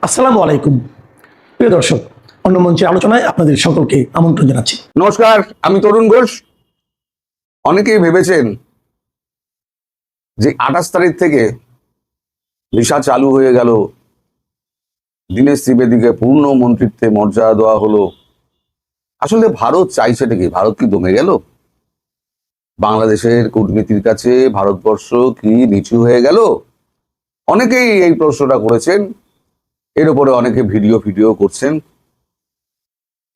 আসসালামু আলাইকুম প্রিয় দর্শক, অন্য মঞ্চে আলোচনায় আপনাদের সকলকে আমন্ত্রণ জানাচ্ছি। নমস্কার, আমি তরুণ ঘোষ। অনেকেই ভেবেছেন যে 28 তারিখ থেকে ভিসা চালু হয়ে গেল, দীনেশ ত্রিবেদীকে পূর্ণ মন্ত্রিত্বে মর্যাদা দেওয়া হলো। আসলে ভারত চাইছেটা কি? ভারত কি দমে গেল? বাংলাদেশের কূটনীতির কাছে ভারতবর্ষ কি নিচু হয়ে গেল? অনেকেই এই প্রশ্নটা করেছেন, এর উপরে অনেকে ভিডিও করছেন।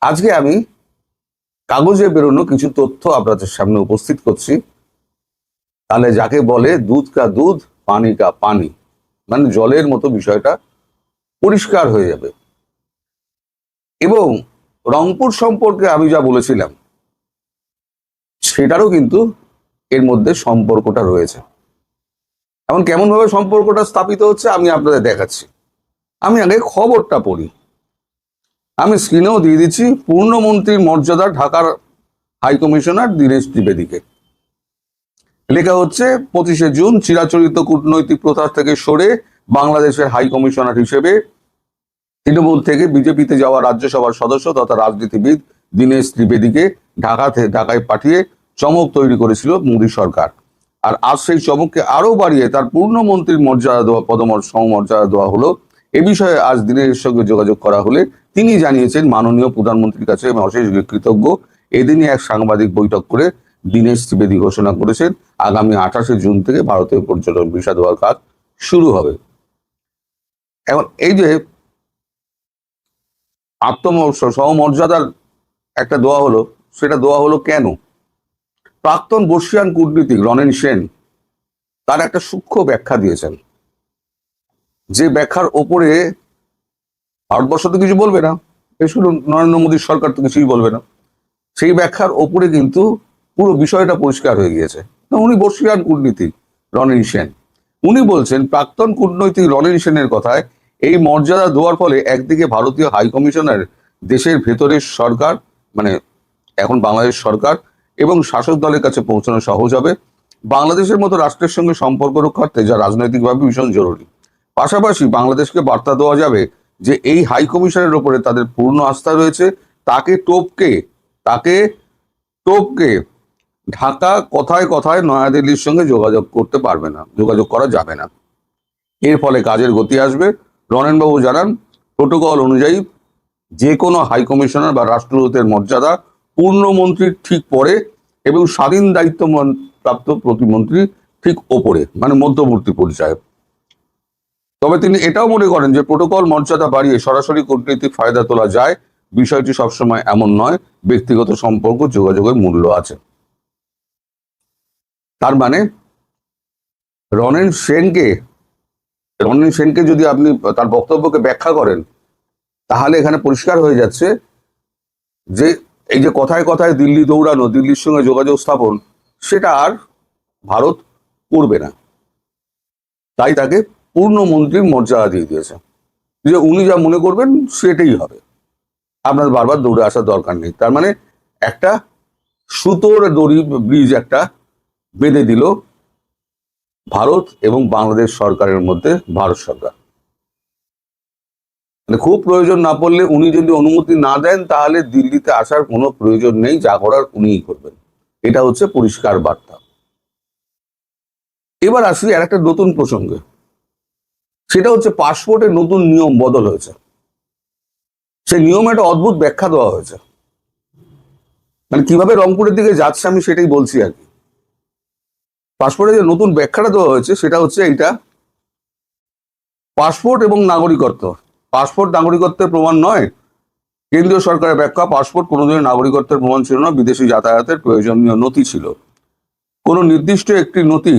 আজকে আমি কাগজে বেরোনো কিছু তথ্য আপনাদের সামনে উপস্থিত করছি। তাহলে যাকে বলে দুধ কা দুধ পানি কা পানি, মানে জলের মতো বিষয়টা পরিষ্কার হয়ে যাবে। এবং রংপুর সম্পর্কে আমি যা বলেছিলাম সেটারও কিন্তু এর মধ্যে সম্পর্কটা রয়েছে। এখন কেমন ভাবে সম্পর্কটা স্থাপিত হচ্ছে আমি আপনাদের দেখাচ্ছি। আমি আগে খবরটা পড়ি। আমি স্ক্রিনেও দিয়ে দিচ্ছি। পূর্ণমন্ত্রীর মর্যাদা ঢাকার হাইকমিশনার দীনেশ ত্রিবেদীকে। লেখা হচ্ছে 25শে জুন চিরাচরিত কূটনৈতিক প্রথা থেকে সরে বাংলাদেশের হাইকমিশনার হিসেবে তৃণমূল থেকে বিজেপিতে যাওয়া রাজ্যসভার সদস্য তথা রাজনীতিবিদ দীনেশ ত্রিবেদীকে ঢাকায় পাঠিয়ে চমক তৈরি করেছিল মোদী সরকার। আর আজ সেই চমককে আরো বাড়িয়ে তার পূর্ণমন্ত্রীর মর্যাদা দেওয়া সমমর্যাদা দেওয়া হলো। এ বিষয়ে আজ দীনেশের সঙ্গে যোগাযোগ করা হলে তিনি জানিয়েছেন মাননীয় প্রধানমন্ত্রীর কাছে আমি অশেষ কৃতজ্ঞ। এদিনই এক সাংবাদিক বৈঠক করে দীনেশ ত্রিবেদী ঘোষণা করেছেন আগামী 28শে জুন থেকে ভারতীয় পর্যটন ভিসা দেওয়ার কাজ শুরু হবে। এখন এই যে সমমর্যাদার একটা দেওয়া হলো, সেটা দেওয়া হলো কেন? প্রাক্তন বর্ষিয়ান কূটনীতিক রনেন সেন তার একটা সূক্ষ্ম ব্যাখ্যা দিয়েছেন, যে ব্যাখ্যার ওপরে ভারতবর্ষ তো কিছু বলবে না, শুধু নরেন্দ্র মোদীর সরকার তো কিছুই বলবে না। সেই ব্যাখ্যার ওপরে কিন্তু পুরো বিষয়টা পরিষ্কার হয়ে গিয়েছে। উনি বর্ষিয়ান কূটনীতিক রনেন সেন, উনি বলছেন প্রাক্তন কূটনৈতিক রনেন সেনের কথায় এই মর্যাদা দেওয়ার ফলে একদিকে ভারতীয় হাইকমিশনার দেশের ভেতরের সরকার, মানে এখন বাংলাদেশ সরকার এবং শাসক দলের কাছে পৌঁছানো সহজ হবে। বাংলাদেশের মতো রাষ্ট্রের সঙ্গে সম্পর্ক রক্ষার্থে যা রাজনৈতিকভাবে ভীষণ জরুরি। পাশাপাশি বাংলাদেশকে বার্তা দেওয়া যাবে যে এই হাই কমিশনের ওপরে তাদের পূর্ণ আস্থা রয়েছে। তাকে টপকে ঢাকা কথায় কথায় নয়াদিল্লির সঙ্গে যোগাযোগ করা যাবে না। এর ফলে কাজের গতি আসবে। রনেনবাবু জানান, প্রোটোকল অনুযায়ী যে কোনো হাই কমিশনার বা রাষ্ট্রদূতের মর্যাদা পূর্ণমন্ত্রীর ঠিক পরে এবং স্বাধীন দায়িত্ব প্রাপ্ত প্রতিমন্ত্রী ঠিক ওপরে, মানে মধ্যবর্তী পর্যায়ে। তবে তিনি এটাও মনে করেন যে প্রোটোকল মর্যাদা বাড়িয়ে সরাসরি কূটনৈতিক ফায়দা তোলা যায়, বিষয়টি সবসময় এমন নয়। ব্যক্তিগত সম্পর্ক যোগাযোগের মূল্য আছে। তার মানে রনেন সেনকে যদি আপনি তার বক্তব্যকে ব্যাখ্যা করেন, তাহলে এখানে পরিষ্কার হয়ে যাচ্ছে যে এই যে কথায় কথায় দিল্লি দৌড়ানো, দিল্লির সঙ্গে যোগাযোগ স্থাপন, সেটা আর ভারত করবে না। তাই তাকে পূর্ণমন্ত্রীর মর্যাদা দিয়ে দিয়েছে, যে উনি যা মনে করবেন সেটাই হবে, আপনার বারবার দৌড়ে আসার দরকার নেই। তার মানে একটা সুতোর দড়ি ব্রিজ একটা বেঁধে দিল ভারত এবং বাংলাদেশ সরকারের মধ্যে। ভারত সরকার খুব প্রয়োজন না পড়লে, উনি যদি অনুমতি না দেন তাহলে দিল্লিতে আসার কোনো প্রয়োজন নেই, যা করার উনিই করবেন। এটা হচ্ছে পরিষ্কার বার্তা। এবার আসি আর একটা নতুন প্রসঙ্গে, সেটা হচ্ছে পাসপোর্টের নতুন নিয়ম বদল হয়েছে। সেই নিয়মে একটা অদ্ভুত ব্যাখ্যা দেওয়া হয়েছে, মানে কিভাবে রংপুরের দিকে যাচ্ছে আমি সেটাই বলছি আর কি। পাসপোর্টে যে নতুন ব্যাখ্যাটা দেওয়া হয়েছে সেটা হচ্ছে এইটা, পাসপোর্ট এবং নাগরিকত্ব। পাসপোর্ট নাগরিকত্বের প্রমাণ নয়। কেন্দ্রীয় সরকারের ব্যাখ্যা, পাসপোর্ট কোনোদিনই নাগরিকত্বের প্রমাণ ছিল না, বিদেশি যাতায়াতের প্রয়োজনীয় নথি ছিল। কোনো নির্দিষ্ট একটি নথি,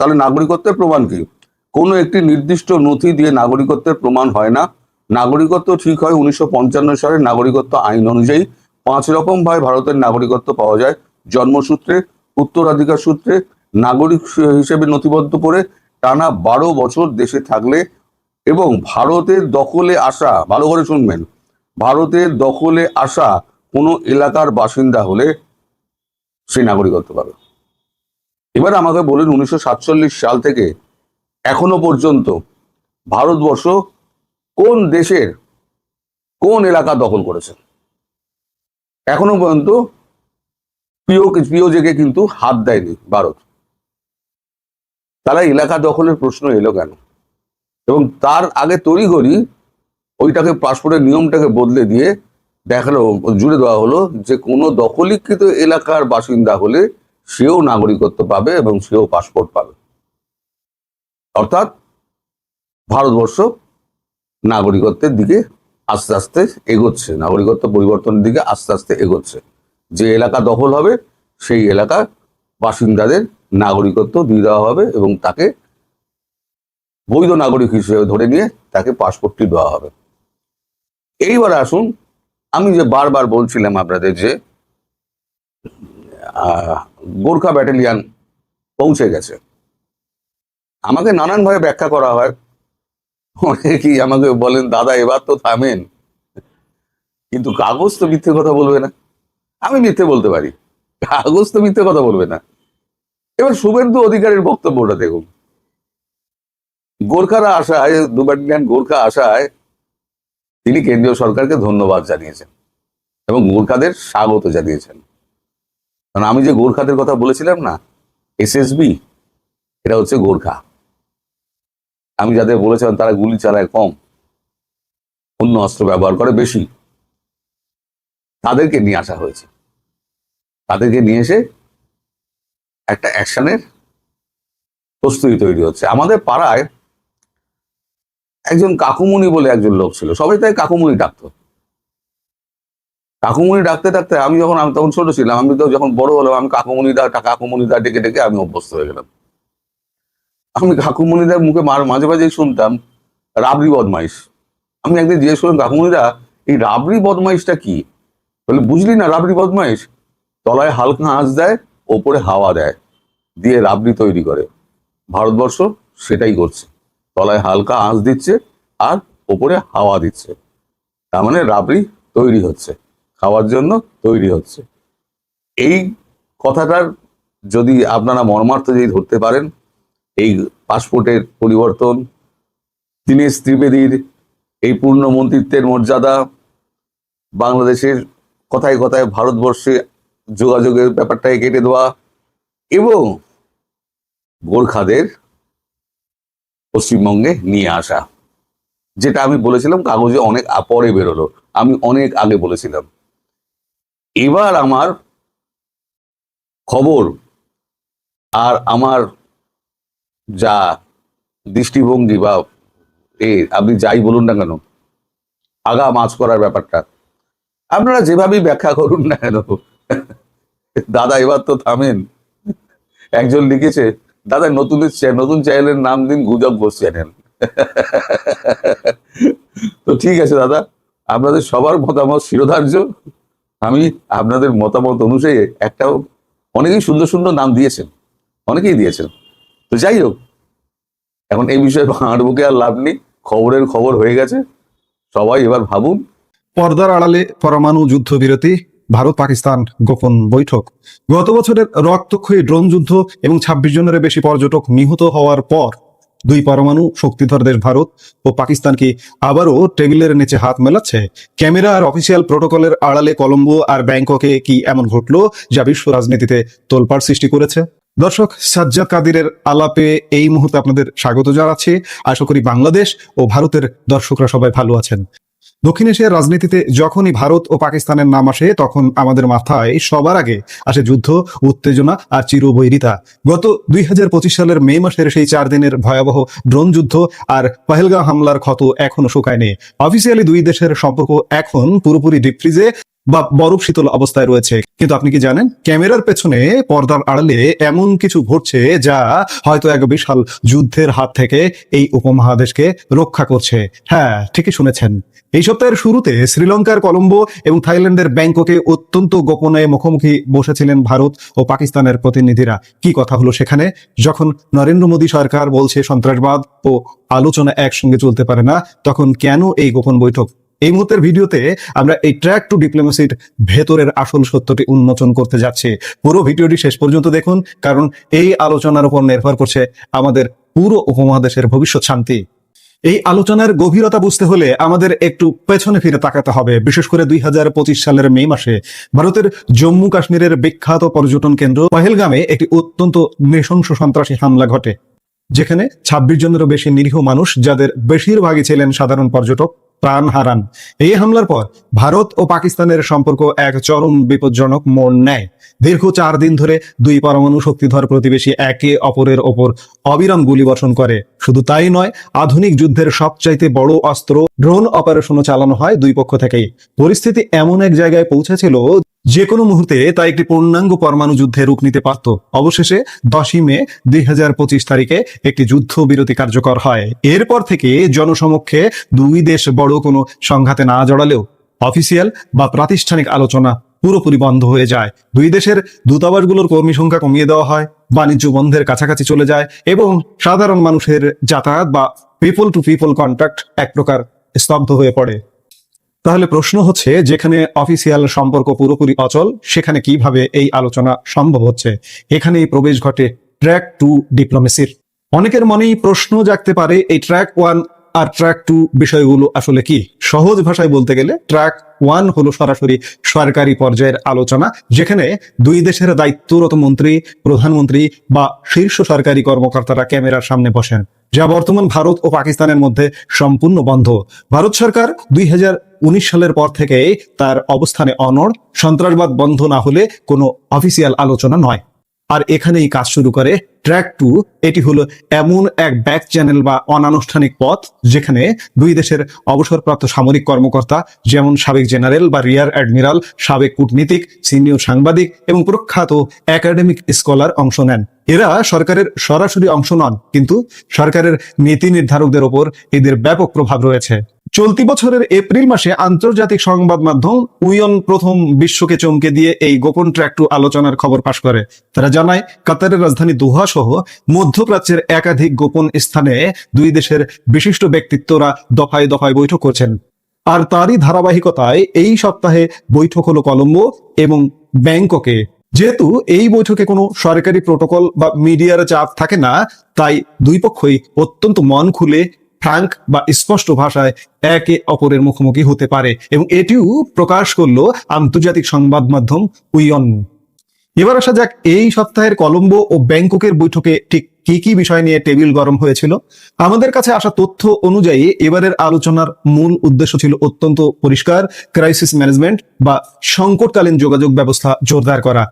তাহলে নাগরিকত্বের প্রমাণ কি? কোনো একটি নির্দিষ্ট নথি দিয়ে নাগরিকত্বের প্রমাণ হয় না। নাগরিকত্ব ঠিক হয় 1955 সালের নাগরিকত্ব আইন অনুযায়ী। 5 রকম ভাবে ভারতের নাগরিকত্ব পাওয়া যায়: জন্মসূত্রে, উত্তরাধিকার সূত্রে, নাগরিক হিসেবে নথিবদ্ধ করে, টানা 12 বছর দেশে থাকলে এবং ভারতের দখলে আসা, ভালো করে শুনবেন, ভারতের দখলে আসা কোনো এলাকার বাসিন্দা হলে সে নাগরিকত্ব পাবে। এবার আমাকে বলুন, 1947 সাল থেকে এখনো পর্যন্ত ভারতবর্ষ কোন দেশের কোন এলাকা দখল করেছে? এখনো পর্যন্ত পিওজেকে কিন্তু হাত দেয়নি ভারত। তারা এলাকা দখলের প্রশ্ন এলো কেন? এবং তার আগে তড়িঘড়ি ওইটাকে পাসপোর্টের নিয়মটাকে বদলে দিয়ে দেখালো, জুড়ে দেওয়া হলো যে কোনো দখলীকৃত এলাকার বাসিন্দা হলে সেও নাগরিকত্ব পাবে এবং সেও পাসপোর্ট পাবে। অর্থাৎ ভারতবর্ষ নাগরিকত্বের দিকে আস্তে আস্তে এগোচ্ছে, নাগরিকত্ব পরিবর্তনের দিকে আস্তে আস্তে এগোচ্ছে। যে এলাকা দখল হবে সেই এলাকার বাসিন্দাদের নাগরিকত্ব দিয়ে দেওয়া হবে এবং তাকে বৈধ নাগরিক হিসেবে ধরে নিয়ে তাকে পাসপোর্টটি দেওয়া হবে। এইবার আসুন, আমি যে বারবার বলছিলাম আপনাদের যে গোর্খা ব্যাটালিয়ান পৌঁছে গেছে, আমাকে নানানভাবে ব্যাখ্যা করা হয়। অনেকেই আমাকে বলেন, দাদা এবার তো থামেন, কিন্তু কাগজ তো মিথ্যে কথা বলবে না। আমি মিথ্যে বলতে পারি, কাগজ তো মিথ্যে কথা বলবে না। এবার শুভেন্দু অধিকারীর বক্তব্যটা দেখুন। গোর্খারা আসায়, দু ব্যাটালিয়ান গোর্খা আসায় তিনি কেন্দ্রীয় সরকারকে ধন্যবাদ জানিয়েছেন এবং গোর্খাদের স্বাগত জানিয়েছেন। কারণ আমি যে গোর্খাদের কথা বলেছিলাম না, এসএসবি, এটা হচ্ছে গোর্খা। আমি যাদের বলেছিলাম তারা গুলি চালায় কম, অন্য অস্ত্র ব্যবহার করে বেশি, তাদেরকে নিয়ে আসা হয়েছে। তাদেরকে নিয়ে এসে একটা অ্যাকশনের প্রস্তুতি তৈরি হচ্ছে। আমাদের পাড়ায় একজন কাকুমণি বলে একজন লোক ছিল, সবাই তাই কাকুমণি ডাকতো। কাকুমণি ডাকতে ডাকতে আমি তখন ছোট ছিলাম, আমি তো যখন বড় হলাম আমি কাকুমণিদা ডেকে ডেকে আমি অভ্যস্ত হয়ে গেলাম। আমি কাকুমণিদার মুখে মাঝে মাঝে শুনতাম রাবড়ি বদমাইশ। আমি একদিন জিজ্ঞেস করলাম, কাকুমণিদা এই রাবড়ি বদমাইশটা কি? বলে, বুঝলি না রাবড়ি বদমাইশ? তলায় হালকা আঁচ দেয়, ওপরে হাওয়া দেয়, দিয়ে রাবড়ি তৈরি করে। ভারতবর্ষ সেটাই করছে, তলায় হালকা আঁচ দিচ্ছে আর ওপরে হাওয়া দিচ্ছে। তার মানে রাবড়ি তৈরি হচ্ছে, খাওয়ার জন্য তৈরি হচ্ছে। এই কথাটার যদি আপনারা মর্মার্থ যদি ধরতে পারেন, এই পাসপোর্টের পরিবর্তন, দীনেশ ত্রিবেদীর এই পূর্ণ মন্ত্রিত্বের মর্যাদা, বাংলাদেশের কথায় কথায় ভারতবর্ষে যোগাযোগের ব্যাপারটাকে কেটে দেওয়া এবং গোর্খাদের পশ্চিমবঙ্গে নিয়ে আসা, যেটা আমি বলেছিলাম কাগজে অনেক পরে বেরোলো, আমি অনেক আগে বলেছিলাম। এবার আমার খবর আর আমার যা দৃষ্টিভঙ্গি বা আপনি যাই বলুন না কেন, আগা মাছ করার ব্যাপারটা আপনারা যেভাবেই ব্যাখ্যা করুন না কেন, দাদা এবার তো থামেন। একজন লিখেছে, দাদা নতুন চ্যানেলের নাম দিন গুজব ঘোষ চ্যানেল। তো ঠিক আছে দাদা, আপনাদের সবার মতামত শিরোধার্য। আমি আপনাদের মতামত অনুযায়ী অনেকেই সুন্দর সুন্দর নাম দিয়েছেন, অনেকেই দিয়েছেন। তো যাই হোক, এখন এই বিষয়ে ভাঁড় বুকে আর লাভ নেই, খবরের খবর হয়ে গেছে। সবাই এবার ভাবুন। পর্দার আড়ালে পরমাণু যুদ্ধবিরতি, ভারত পাকিস্তান গোপন বৈঠক। গত বছরের রক্তক্ষয়ী ড্রোন যুদ্ধ এবং 26 জনের বেশি পর্যটক নিহত হওয়ার পর দুই পরমাণু শক্তিধর দেশ ভারত ও পাকিস্তান কি আবারও টেবিলের নিচে হাত মেলাচ্ছে? ক্যামেরা আর অফিসিয়াল প্রোটোকলের আড়ালে কলম্বো আর ব্যাংককে কি এমন ঘটলো যা বিশ্ব রাজনীতিতে তোলপাড় সৃষ্টি করেছে? দর্শক, সাজ্জাদ কাদিরের আলাপে এই মুহূর্তে আপনাদের স্বাগত জানাচ্ছি। আশা করি বাংলাদেশ ও ভারতের দর্শকরা সবাই ভালো আছেন। দক্ষিণ এশিয়ার রাজনীতিতে যখনই ভারত ও পাকিস্তানের নাম আসে তখন আমাদের মাথায় সবার আগে আসে যুদ্ধ, উত্তেজনা আর চিরবৈরিতা। গত 2025 সালের মে মাসের সেই 4 দিনের ভয়াবহ ড্রোন যুদ্ধ আর পহেলগাঁও হামলার ক্ষত এখনো শুকায়নি। অফিসিয়ালি দুই দেশের সম্পর্ক এখন পুরোপুরি ডিপ ফ্রিজে বা বরফ শীতল অবস্থায় রয়েছে। কিন্তু আপনি কি জানেন, ক্যামেরার পেছনে পর্দার আড়ালে এমন কিছু ঘটছে যা হয়তো এক বিশাল যুদ্ধের হাত থেকে এই উপমহাদেশকে রক্ষা করছে। হ্যাঁ, ঠিকই শুনেছেন। এই সপ্তাহের শুরুতে শ্রীলঙ্কার কলম্বো এবং থাইল্যান্ডের ব্যাংককে অত্যন্ত গোপনে মুখোমুখি বসেছিলেন ভারত ও পাকিস্তানের প্রতিনিধিরা। কি কথা হলো সেখানে? যখন নরেন্দ্র মোদী সরকার বলছে সন্ত্রাসবাদ ও আলোচনা একসঙ্গে চলতে পারে না, তখন কেন এই গোপন বৈঠক? এই মুহূর্তের ভিডিওতে আমরা এই ট্র্যাক টু ডিপ্লোমেসির ভেতরের আসল সত্যটি উন্মোচন করতে যাচ্ছি। পুরো ভিডিওটি শেষ পর্যন্ত দেখুন, কারণ এই আলোচনার উপর নির্ভর করছে আমাদের পুরো উপমহাদেশের ভবিষ্যৎ শান্তি। এই আলোচনার গভীরতা বুঝতে হলে আমাদের একটু পেছনে ফিরে তাকাতে হবে। বিশেষ করে 2025 সালের মে মাসে ভারতের জম্মু কাশ্মীরের বিখ্যাত পর্যটন কেন্দ্র পহেলগামে একটি অত্যন্ত নৃশংস সন্ত্রাসী হামলা ঘটে, যেখানে 26 জনেরও বেশি নিরীহ মানুষ, যাদের বেশিরভাগই ছিলেন সাধারণ পর্যটক, প্রাণ হারান। এই হামলার পর ভারত ও পাকিস্তানের সম্পর্ক এক চরম বিপজ্জনক মোড় নেয়। দীর্ঘ 4 দিন ধরে দুই পরমাণু শক্তিধর প্রতিবেশী একে অপরের ওপর অবিরাম গুলিবর্ষণ করে। শুধু তাই নয়, আধুনিক যুদ্ধের সবচাইতে বড় অস্ত্র ড্রোন অপারেশনও চালানো হয় দুই পক্ষ থেকেই। পরিস্থিতি এমন এক জায়গায় পৌঁছেছিল যে কোনো মুহূর্তে তা একটি পূর্ণাঙ্গ পরমাণু যুদ্ধে রূপ নিতে পারত। অবশেষে 10ই মে 2025 তারিখে একটি যুদ্ধবিরতি কার্যকর হয়। এরপর থেকে জনসমক্ষে দুই দেশ বড় কোনো সংঘাতে না জড়ালেও অফিসিয়াল বা প্রাতিষ্ঠানিক আলোচনা পুরোপুরি বন্ধ হয়ে যায়। দুই দেশের দূতাবাসগুলোর কর্মী সংখ্যা কমিয়ে দেওয়া হয়, বাণিজ্য বন্ধের কাছাকাছি চলে যায় এবং সাধারণ মানুষের যাতায়াত বা পিপল টু পিপল কন্ট্যাক্ট এক প্রকার স্তব্ধ হয়ে পড়ে। তাহলে প্রশ্ন হচ্ছে, যেখানে অফিসিয়াল সম্পর্ক পুরোপুরি অচল, সেখানে কিভাবে এই আলোচনা সম্ভব হচ্ছে? এখানেই প্রবেশ ঘটে ট্র্যাক 2 ডিপ্লোমেসির। অনেকের মনেই প্রশ্ন জাগতে পারে, এই ট্র্যাক 1 আর ট্র্যাক 2 বিষয়গুলো আসলে কি? সহজ ভাষায় বলতে গেলে ট্র্যাক 1 হলো সরাসরি সরকারি পর্যায়ের আলোচনা, যেখানে দুই দেশের দায়িত্বরত মন্ত্রী, প্রধানমন্ত্রী বা শীর্ষ সরকারি কর্মকর্তারা ক্যামেরার সামনে বসেন, যা বর্তমান ভারত ও পাকিস্তানের মধ্যে সম্পূর্ণ বন্ধ। ভারত সরকার 2019 সালের পর থেকে তার অবস্থানে অনড়, সন্ত্রাসবাদ বন্ধ না হলে কোনো অফিসিয়াল আলোচনা নয়। আর এখানেই কাজ শুরু করে ট্র্যাক 2। এটি হলো এমন এক ব্যাক চ্যানেল বা অনানুষ্ঠানিক পথ, যেখানে দুই দেশের অবসরপ্রাপ্ত সামরিক কর্মকর্তা, যেমন সাবেক জেনারেল বা রিয়ার অ্যাডমিরাল, সাবেক কূটনীতিক, সিনিয়র সাংবাদিক এবং প্রখ্যাত একাডেমিক স্কলার অংশ নেন। এরা সরকারের সরাসরি অংশ নন, কিন্তু সরকারের নীতি নির্ধারকদের ওপর এদের ব্যাপক প্রভাব রয়েছে। চলতি বছরের এপ্রিল মাসে আন্তর্জাতিক সংবাদ মাধ্যম উইয়ন প্রথম বিশ্বকে চমকে দিয়ে এই গোপন ট্র্যাক 2 আলোচনার খবর ফাঁস করে। তারা জানায়, কাতারের রাজধানী দোহা সহ মধ্যপ্রাচ্যের একাধিক গোপন স্থানে দুই দেশের বিশিষ্ট ব্যক্তিত্বরা দফায় দফায় বৈঠক করছেন। আর তারই ধারাবাহিকতায় এই সপ্তাহে বৈঠক হলো কলম্বো এবং ব্যাংককে। যেহেতু এই বৈঠকে কোনো সরকারি প্রোটোকল বা মিডিয়ার চাপ থাকে না, তাই দুই পক্ষই অত্যন্ত মন খুলে, ফ্রাঙ্ক বা স্পষ্ট ভাষায় একে অপরের মুখোমুখি হতে পারে, এবং এটিও প্রকাশ করলো আন্তর্জাতিক সংবাদ মাধ্যম উইয়ন। এবার আসা যাক, এই সপ্তাহের কলম্বো ও ব্যাংককের বৈঠকে ঠিক কি কি বিষয় নিয়ে টেবিল গরম হয়েছিল। আমাদের কাছে আসা তথ্য অনুযায়ী এবারের আলোচনার মূল উদ্দেশ্য ছিল অত্যন্ত পরিষ্কার: ক্রাইসিস ম্যানেজমেন্ট বা সংকটকালীন যোগাযোগ ব্যবস্থা জোরদার করা।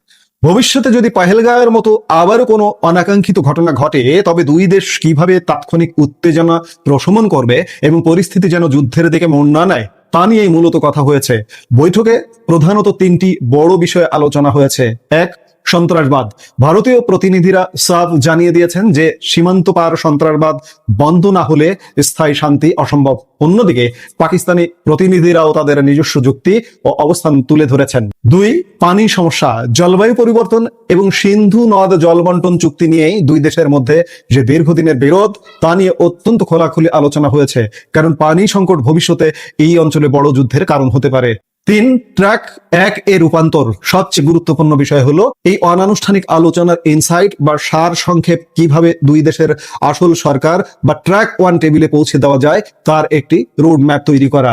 ভবিষ্যতে যদি পহেলগাঁওয়ের মতো আবারও কোনো অনাকাঙ্ক্ষিত ঘটনা ঘটে, তবে দুই দেশ কিভাবে তাৎক্ষণিক উত্তেজনা প্রশমন করবে এবং পরিস্থিতি যেন যুদ্ধের দিকে মোড় না নেয়, তা নিয়েই মূলত কথা হয়েছে। বৈঠকে প্রধানত 3টি বড় বিষয়ে আলোচনা হয়েছে। 1, সন্ত্রাসবাদ। ভারতীয় প্রতিনিধিরা সাফ জানিয়ে দিয়েছেন যে সীমান্ত পার সন্ত্রাসবাদ বন্ধ না হলে স্থায়ী শান্তি অসম্ভব। অন্যদিকে পাকিস্তানি প্রতিনিধিরাও তাদের নিজস্ব যুক্তি ও অবস্থান তুলে ধরেছেন। 2, পানি সমস্যা। জলবায়ু পরিবর্তন এবং সিন্ধু নদ জল বন্টন চুক্তি নিয়েই দুই দেশের মধ্যে যে দীর্ঘদিনের বিরোধ, তা নিয়ে অত্যন্ত খোলাখুলি আলোচনা হয়েছে, কারণ পানি সংকট ভবিষ্যতে এই অঞ্চলে বড় যুদ্ধের কারণ হতে পারে। 3, ট্র্যাক 1 এর রূপান্তর। সবচেয়ে গুরুত্বপূর্ণ বিষয় হলো এই অনানুষ্ঠানিক আলোচনার ইনসাইট বা সার সংক্ষেপ কিভাবে দুই দেশের আসল সরকার বা ট্র্যাক 1 টেবিলে পৌঁছে দেওয়া যায়, তার একটি রোড ম্যাপ তৈরি করা।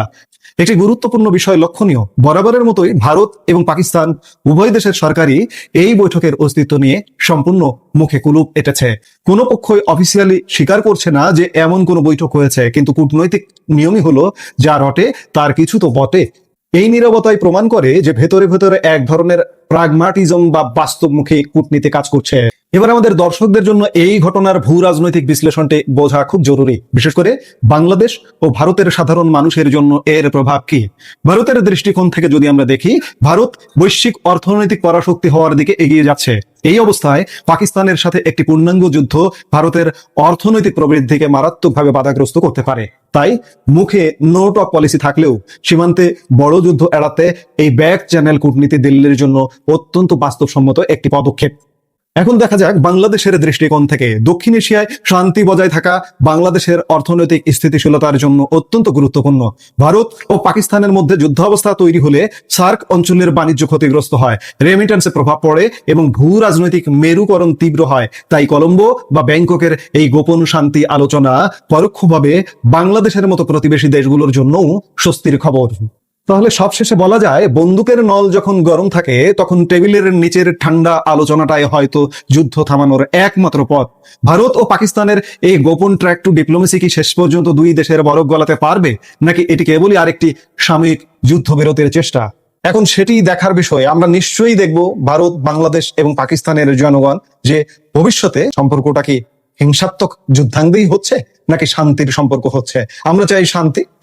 একটি গুরুত্বপূর্ণ বিষয় লক্ষণীয়, বরাবরের মতোই ভারত এবং পাকিস্তান উভয় দেশের সরকারই এই বৈঠকের অস্তিত্ব নিয়ে সম্পূর্ণ মুখে কুলুপ এঁটেছে। কোনো পক্ষই অফিসিয়ালি স্বীকার করছে না যে এমন কোনো বৈঠক হয়েছে, কিন্তু কূটনৈতিক নিয়মই হলো যা রটে তার কিছু তো বটে। এই নীরবতাই প্রমাণ করে যে ভেতরে ভেতরে এক ধরনের প্রাগমাটিজম বা বাস্তবমুখী কূটনীতি কাজ করছে। এবার আমাদের দর্শকদের জন্য এই ঘটনার ভূ রাজনৈতিক বিশ্লেষণটি বোঝা খুব জরুরি, বিশেষ করে বাংলাদেশ ও ভারতের সাধারণ মানুষের জন্য এর প্রভাব কি। ভারতের দৃষ্টিকোণ থেকে যদি আমরা দেখি, ভারত বৈশ্বিক অর্থনৈতিক পরাশক্তি হওয়ার দিকে এগিয়ে যাচ্ছে। এই অবস্থায় পাকিস্তানের সাথে একটি পূর্ণাঙ্গ যুদ্ধ ভারতের অর্থনৈতিক প্রবৃদ্ধিকে মারাত্মকভাবে বাধাগ্রস্ত করতে পারে। তাই মুখে নো টক পলিসি থাকলেও সীমান্তে বড় যুদ্ধ এড়াতে এই ব্যাক চ্যানেল কূটনীতি দিল্লির জন্য অত্যন্ত বাস্তবসম্মত একটি পদক্ষেপ। এখন দেখা যাক বাংলাদেশের দৃষ্টিকোণ থেকে দক্ষিণ এশিয়ায় শান্তি বজায় থাকা বাংলাদেশের অর্থনৈতিক স্থিতিশীলতার জন্য অত্যন্ত গুরুত্বপূর্ণ। ভারত ও পাকিস্তানের মধ্যে যুদ্ধাবস্থা তৈরি হলে সার্ক অঞ্চলের বাণিজ্য ক্ষতিগ্রস্ত হয়, রেমিটেন্সে প্রভাব পড়ে এবং ভূ রাজনৈতিক মেরুকরণ তীব্র হয়। তাই কলম্বো বা ব্যাংককের এই গোপন শান্তি আলোচনা পরোক্ষভাবে বাংলাদেশের মতো প্রতিবেশী দেশগুলোর জন্যও স্বস্তির খবর। তাহলে সবশেষে বলা যায়, বন্দুকের নল যখন গরম থাকে তখন টেবিলের নিচের ঠান্ডা আলোচনাটাই হয়তো যুদ্ধ থামানোর একমাত্র পথ। ভারত ও পাকিস্তানের এই গোপন ট্র্যাক টু ডিপ্লোমেসি কি শেষ পর্যন্ত দুই দেশের বরফ গলাতে পারবে, নাকি এটি কেবলই আরেকটি সাময়িক যুদ্ধবিরতির চেষ্টা? এখন সেটি দেখার বিষয়। আমরা নিশ্চয়ই দেখব ভারত, বাংলাদেশ এবং পাকিস্তানের জনগণ যে ভবিষ্যতে সম্পর্কটা কি হিংসাত্মক যুদ্ধাঙ্গই হচ্ছে নাকি শান্তির সম্পর্ক হচ্ছে। আমরা চাই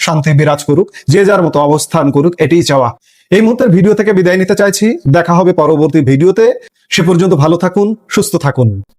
শান্তি বিরাজ করুক, যে যার মতো অবস্থান করুক, এটাই চাওয়া। এই মুহূর্তের ভিডিও থেকে বিদায় নিতে চাইছি। দেখা হবে পরবর্তী ভিডিওতে। সে পর্যন্ত ভালো থাকুন, সুস্থ থাকুন।